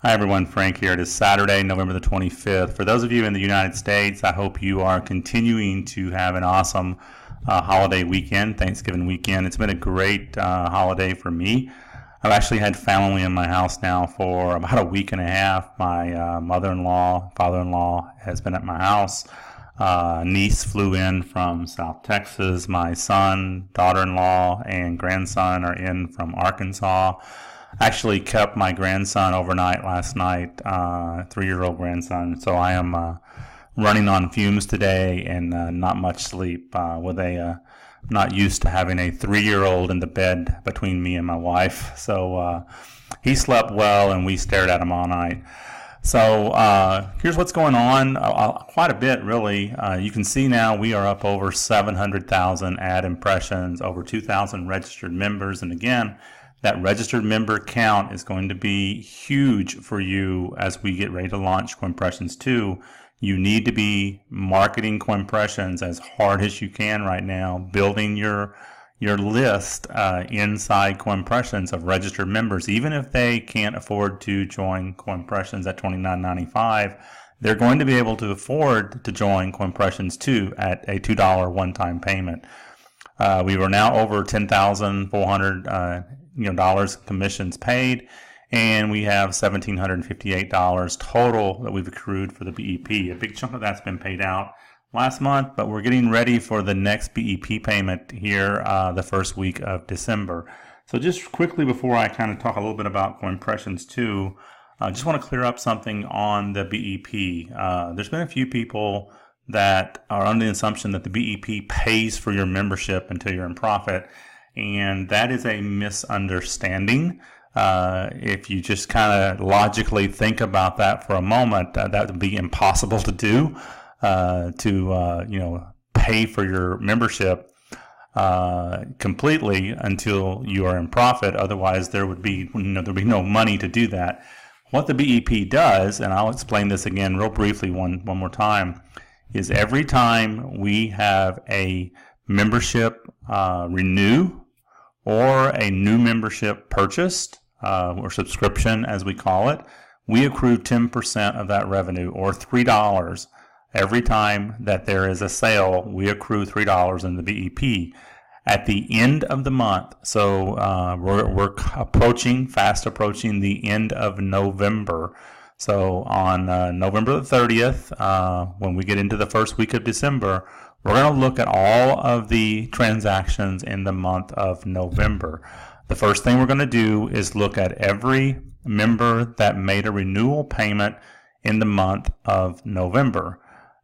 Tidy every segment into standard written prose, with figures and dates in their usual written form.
Hi everyone, Frank here. It is Saturday, November the 25th. For those of you in the United States, I hope you are continuing to have an awesome holiday weekend, Thanksgiving weekend. It's been a great holiday for me. I've actually had family in my house now for about a week and a half. My mother-in-law, father-in-law has been at my house. Niece flew in from South Texas. My son, daughter-in-law, and grandson are in from Arkansas. Actually kept my grandson overnight last night, 3-year-old grandson. So I am running on fumes today and not much sleep. Not used to having a 3-year-old in the bed between me and my wife. So he slept well and we stared at him all night. So here's what's going on, quite a bit really. You can see now we are up over 700,000 ad impressions, over 2,000 registered members. And again, that registered member count is going to be huge for you as we get ready to launch Coinpressions2. You need to be marketing Coinpressions as hard as you can right now, building your list inside Coinpressions of registered members. Even if they can't afford to join Coinpressions at $29.95, they're going to be able to afford to join Coinpressions2 at a $2 one-time payment. We were now over 10,400 dollars commissions paid, and we have $1,758 total that we've accrued for the BEP. A big chunk of that's been paid out last month, but we're getting ready for the next BEP payment here the first week of December. So just quickly before I kind of talk a little bit about Coinpressions2, I just want to clear up something on the BEP. There's been a few people that are under the assumption that the BEP pays for your membership until you're in profit. And that is a misunderstanding. If you just kind of logically think about that for a moment, that would be impossible to do, pay for your membership completely until you are in profit. Otherwise, there would be no money to do that. What the BEP does, and I'll explain this again real briefly one more time, is every time we have a membership renew or a new membership purchased, or subscription as we call it, we accrue 10% of that revenue, or $3. Every time that there is a sale, we accrue $3 in the BEP at the end of the month. So we're fast approaching the end of November. So on November the 30th, when we get into the first week of December, we're going to look at all of the transactions in the month of November. The first thing we're going to do is look at every member that made a renewal payment in the month of November.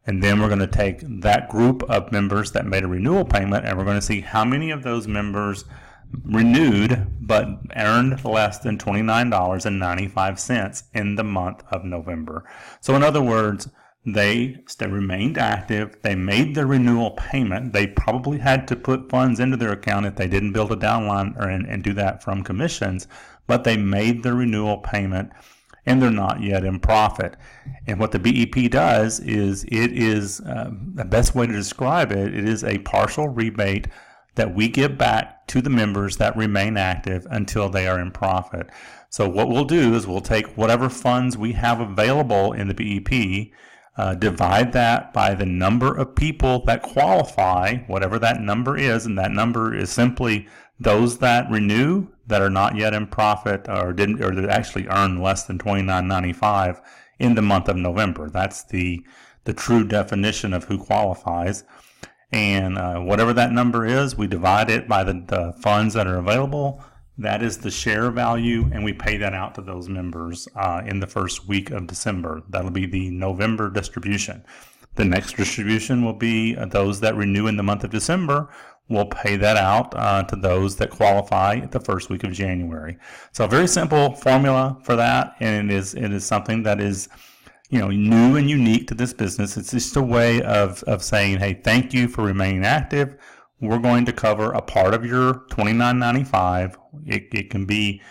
And then we're going to take that group of members that made a renewal payment, and we're going to see how many of those members renewed but earned less than $29.95 in the month of November. So in other words, they remained active, they made their renewal payment, they probably had to put funds into their account if they didn't build a downline and do that from commissions, but they made their renewal payment and they're not yet in profit. And what the BEP does is the best way to describe it, it is a partial rebate that we give back to the members that remain active until they are in profit. So what we'll do is we'll take whatever funds we have available in the BEP, divide that by the number of people that qualify, whatever that number is, and that number is simply those that renew that are not yet in profit or that actually earn less than $29.95 in the month of November. That's the true definition of who qualifies. And whatever that number is, we divide it by the funds that are available. That is the share value, and we pay that out to those members in the first week of December. That'll be the November distribution. The next distribution will be those that renew in the month of December. We'll pay that out to those that qualify the first week of January. So a very simple formula for that, and it is something that is new and unique to this business. It's just a way of saying, hey, thank you for remaining active. We're going to cover a part of your $29.95. It can be,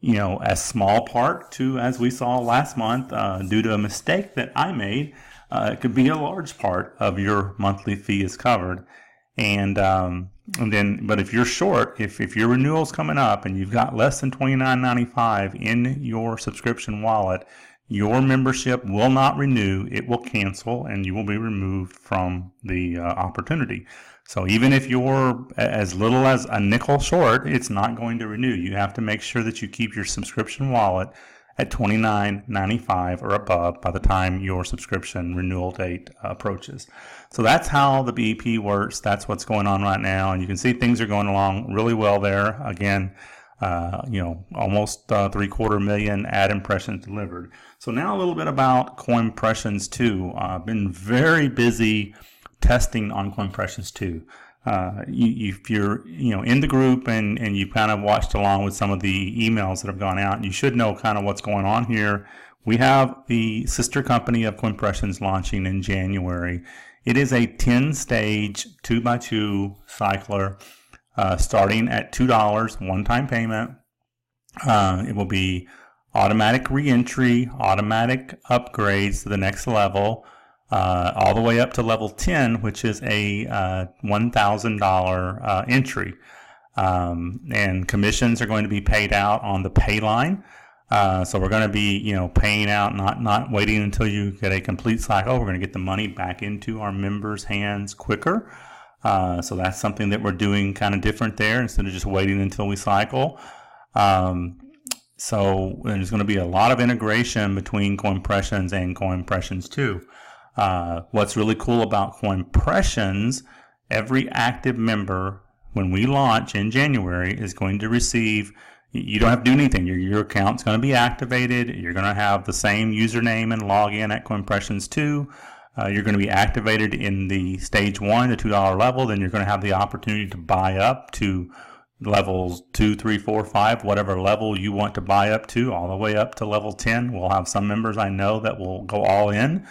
a small part to, as we saw last month, due to a mistake that I made. It could be a large part of your monthly fee is covered. But if you're short, if your renewal's coming up and you've got less than $29.95 in your subscription wallet, your membership will not renew. It will cancel, and you will be removed from the opportunity. So even if you're as little as a nickel short, it's not going to renew. You have to make sure that you keep your subscription wallet at $29.95 or above by the time your subscription renewal date approaches. So that's how the BEP works. That's what's going on right now, and you can see things are going along really well there. Again, almost 750,000 ad impressions delivered. So now a little bit about Coinpressions2. I've been very busy testing on Coinpressions2. If you're in the group and you've kind of watched along with some of the emails that have gone out, you should know kind of what's going on here. We have the sister company of Coinpressions launching in January. It is a 10-stage 2x2 cycler starting at $2 one-time payment. It will be automatic re-entry, automatic upgrades to the next level, all the way up to level 10, which is a $1,000 entry. And commissions are going to be paid out on the pay line. So we're going to be, paying out, not waiting until you get a complete cycle. We're going to get the money back into our members' hands quicker. So that's something that we're doing kind of different there instead of just waiting until we cycle. So there's going to be a lot of integration between Coinpressions and Coinpressions2. What's really cool about Coinpressions, every active member, when we launch in January, is going to receive, you don't have to do anything. Your account's going to be activated. You're going to have the same username and login at Coinpressions2. You're going to be activated in the stage 1, the $2 level. Then you're going to have the opportunity to buy up to levels 2, 3, 4, 5, whatever level you want to buy up to, all the way up to level 10. We'll have some members I know that will go all in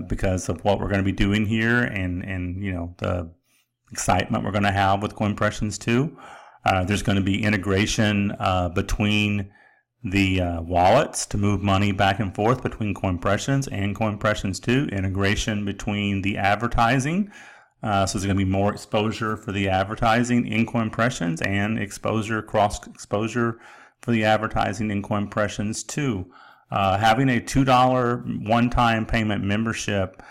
because of what we're going to be doing here and the excitement we're going to have with Coinpressions2. There's going to be integration between the wallets to move money back and forth between Coinpressions and Coinpressions2, integration between the advertising. So there's going to be more exposure for the advertising in Coinpressions and cross exposure for the advertising in Coinpressions2. Having a $2 one-time payment membership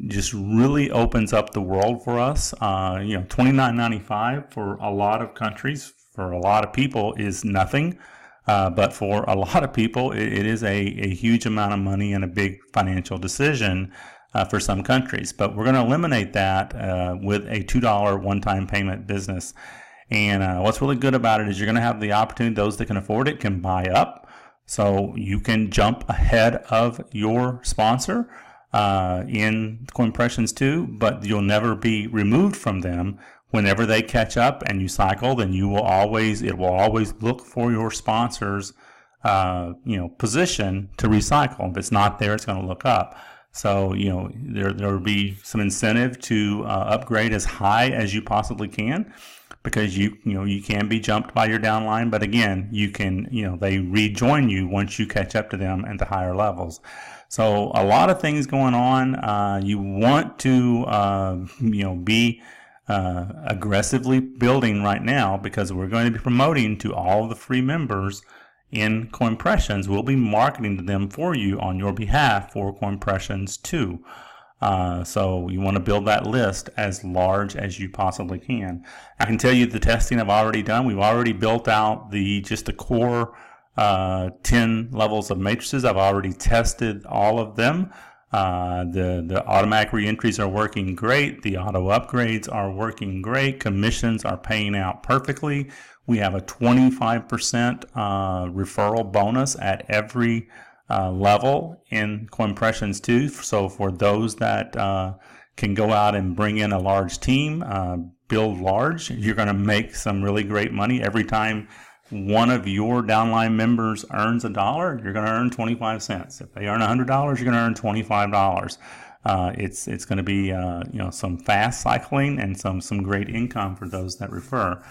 just really opens up the world for us. $29.95 for a lot of countries, for a lot of people, is nothing. But for a lot of people, it is a huge amount of money and a big financial decision for some countries. But we're going to eliminate that with a $2 one-time payment business. And what's really good about it is you're going to have the opportunity, those that can afford it can buy up. So you can jump ahead of your sponsor in Coinpressions2, but you'll never be removed from them. Whenever they catch up and you cycle, then it will always look for your sponsor's position to recycle. If it's not there, it's going to look up. So there will be some incentive to upgrade as high as you possibly can, because you can be jumped by your downline, but again, you can they rejoin you once you catch up to them at the higher levels. So a lot of things going on. You want to be aggressively building right now, because we're going to be promoting to all of the free members in Coinpressions. We'll be marketing to them for you on your behalf for Coinpressions2. So you want to build that list as large as you possibly can. I can tell you the testing I've already done. We've already built out just the core 10 levels of matrices. I've already tested all of them. The automatic reentries are working great. The auto upgrades are working great. Commissions are paying out perfectly. We have a 25% referral bonus at every level in Coinpressions2. So for those that can go out and bring in a large team, build large, you're going to make some really great money. Every time one of your downline members earns $1, you're going to earn 25 cents. If they earn $100, you're going to earn $25. It's going to be some fast cycling and some great income for those that refer.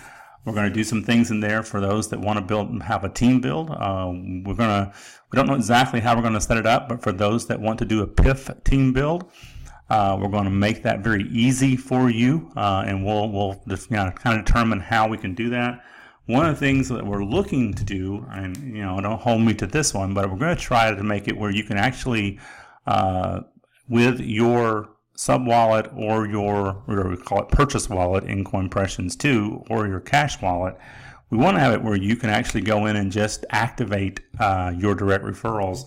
We're going to do some things in there for those that want to have a team build. We don't know exactly how we're going to set it up, but for those that want to do a PIF team build, We're going to make that very easy for you, and we'll just kind of determine how we can do that. One of the things that we're looking to do, and don't hold me to this one, but we're going to try to make it where you can actually, with your sub wallet or your, we call it purchase wallet in Coinpressions2, or your cash wallet, we want to have it where you can actually go in and just activate your direct referrals.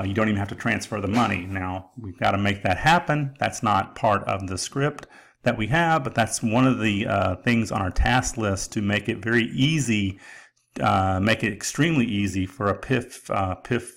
You don't even have to transfer the money. Now, we've got to make that happen. That's not part of the script that we have, but that's one of the things on our task list to make it very easy, make it extremely easy for a PIF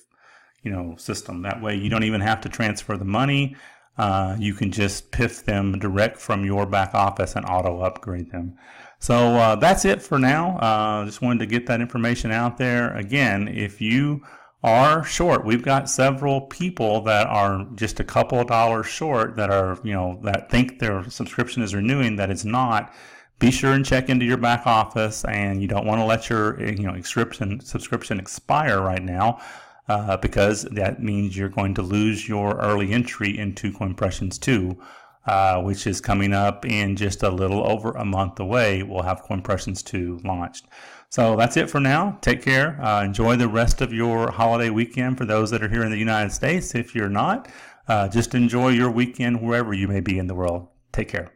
system. That way you don't even have to transfer the money. You can just PIF them direct from your back office and auto upgrade them. So that's it for now. Just wanted to get that information out there. Again, if you are short, we've got several people that are just a couple of dollars short that are, that think their subscription is renewing, that it's not. Be sure and check into your back office, and you don't want to let your subscription expire right now, because that means you're going to lose your early entry into Coinpressions2, which is coming up in just a little over a month away. We'll have Coinpressions2 launched. So that's it for now. Take care. Enjoy the rest of your holiday weekend for those that are here in the United States. If you're not, just enjoy your weekend wherever you may be in the world. Take care.